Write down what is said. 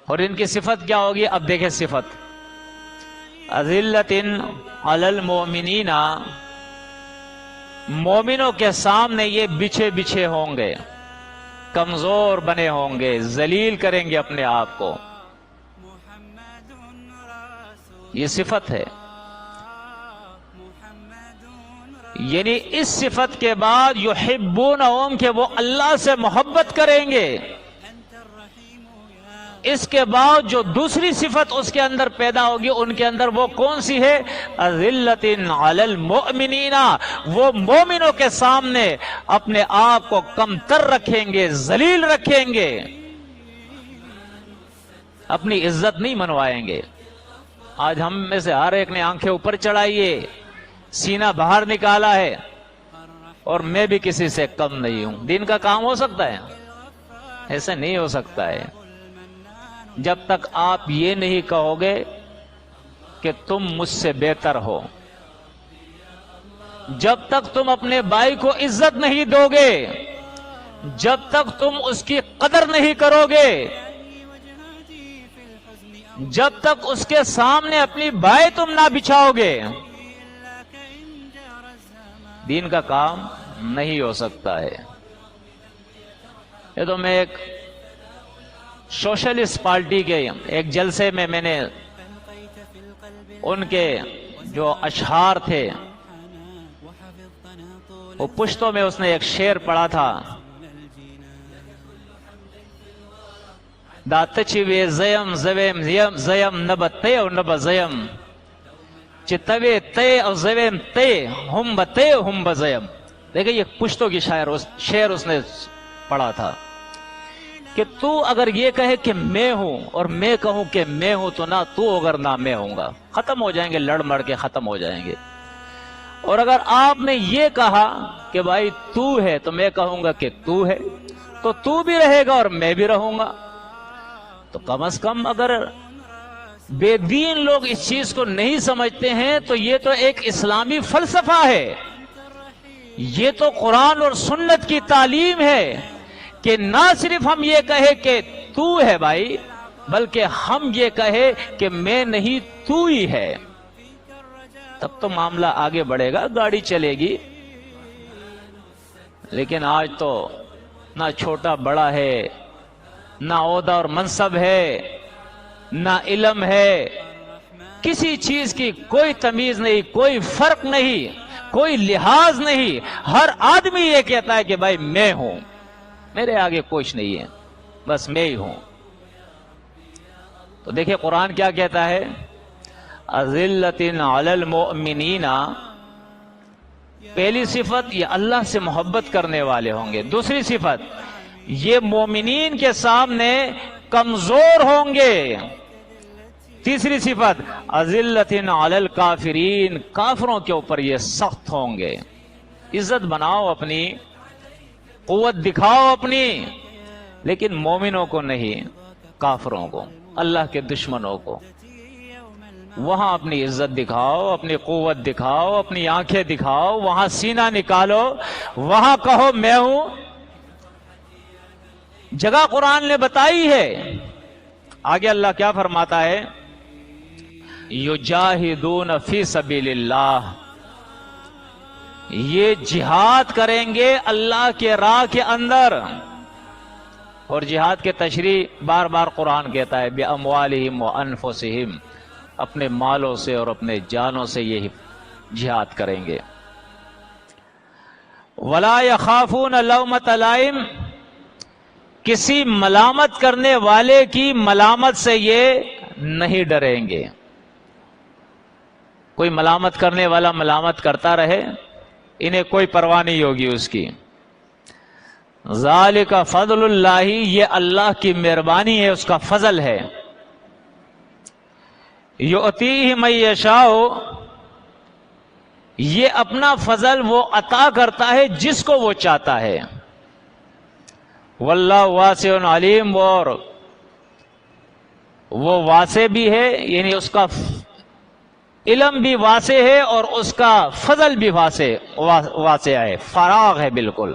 اور ان کی صفت کیا ہوگی؟ اب دیکھیں صفت، اذلۃ علی المؤمنین، مومنوں کے سامنے یہ بچھے بچھے ہوں گے، کمزور بنے ہوں گے، ذلیل کریں گے اپنے آپ کو، یہ صفت ہے۔ یعنی اس صفت کے بعد یحبونہم، کہ وہ اللہ سے محبت کریں گے، اس کے بعد جو دوسری صفت اس کے اندر پیدا ہوگی، ان کے اندر وہ کون سی ہے؟ اذلۃ علی المؤمنین، وہ مومنوں کے سامنے اپنے آپ کو کم تر رکھیں گے، ذلیل رکھیں گے، اپنی عزت نہیں منوائیں گے۔ آج ہم میں سے ہر ایک نے آنکھیں اوپر چڑھائیے، سینہ باہر نکالا ہے، اور میں بھی کسی سے کم نہیں ہوں۔ دین کا کام ہو سکتا ہے؟ ایسا نہیں ہو سکتا ہے۔ جب تک آپ یہ نہیں کہو گے کہ تم مجھ سے بہتر ہو، جب تک تم اپنے بھائی کو عزت نہیں دو گے، جب تک تم اس کی قدر نہیں کرو گے، جب تک اس کے سامنے اپنی بھائی تم نہ بچھاؤ گے، دین کا کام نہیں ہو سکتا ہے۔ یہ تو میں ایک سوشلسٹ پارٹی کے ایک جلسے میں نے ان کے جو اشعار تھے وہ پشتوں میں اس نے ایک شعر پڑھا تھا، دا تچوی زیم زویم زیم نبا تے او نبا زیم، چی توی تے او زویم تے ہم با تے ہم با زیم۔ دیکھیں یہ پشتوں کی شعر اس نے پڑھا تھا کہ تو اگر یہ کہے کہ میں ہوں اور میں کہوں کہ میں ہوں، تو نہ تو اگر نہ میں ہوں گا، ختم ہو جائیں گے، لڑ مڑ کے ختم ہو جائیں گے۔ اور اگر آپ نے یہ کہا کہ بھائی تو ہے تو میں کہوں گا کہ تو ہے، تو تو بھی رہے گا اور میں بھی رہوں گا۔ تو کم از کم اگر بے دین لوگ اس چیز کو نہیں سمجھتے ہیں تو یہ تو ایک اسلامی فلسفہ ہے، یہ تو قرآن اور سنت کی تعلیم ہے کہ نہ صرف ہم یہ کہے کہ تو ہے بھائی، بلکہ ہم یہ کہے کہ میں نہیں تو ہی ہے، تب تو معاملہ آگے بڑھے گا، گاڑی چلے گی۔ لیکن آج تو نہ چھوٹا بڑا ہے، نہ عہدہ اور منصب ہے، نہ علم ہے، کسی چیز کی کوئی تمیز نہیں، کوئی فرق نہیں، کوئی لحاظ نہیں، ہر آدمی یہ کہتا ہے کہ بھائی میں ہوں، میرے آگے کچھ نہیں ہے، بس میں ہی ہوں۔ تو دیکھیں قرآن کیا کہتا ہے، اذلۃ علی المؤمنین، پہلی صفت یہ اللہ سے محبت کرنے والے ہوں گے، دوسری صفت یہ مومنین کے سامنے کمزور ہوں گے، تیسری صفت اذلۃ علی الکافرین، کافروں کے اوپر یہ سخت ہوں گے۔ عزت بناؤ اپنی، قوت دکھاؤ اپنی، لیکن مومنوں کو نہیں، کافروں کو، اللہ کے دشمنوں کو۔ وہاں اپنی عزت دکھاؤ، اپنی قوت دکھاؤ، اپنی آنکھیں دکھاؤ، وہاں سینہ نکالو، وہاں کہو میں ہوں۔ جگہ قرآن نے بتائی ہے، آگے اللہ کیا فرماتا ہے، یجاہدون فی سبیل اللہ، یہ جہاد کریں گے اللہ کے راہ کے اندر۔ اور جہاد کے تشریح بار بار قرآن کہتا ہے بِأَمْوَالِهِمْ وَأَنفُسِهِمْ، اپنے مالوں سے اور اپنے جانوں سے یہ جہاد کریں گے۔ وَلَا يَخَافُونَ لَوْمَةَ لَائِمٍ، کسی ملامت کرنے والے کی ملامت سے یہ نہیں ڈریں گے۔ کوئی ملامت کرنے والا ملامت کرتا رہے، انہیں کوئی پرواہ نہیں ہوگی اس کی۔ ذالک فضل اللہ، یہ اللہ کی مہربانی ہے، اس کا فضل ہے۔ یؤتیہ من یشاء، یہ اپنا فضل وہ عطا کرتا ہے جس کو وہ چاہتا ہے۔ واللہ واسع علیم، اور وہ واسع بھی ہے، یعنی اس کا علم بھی واسع ہے اور اس کا فضل بھی واسع ہے، فراغ ہے بالکل۔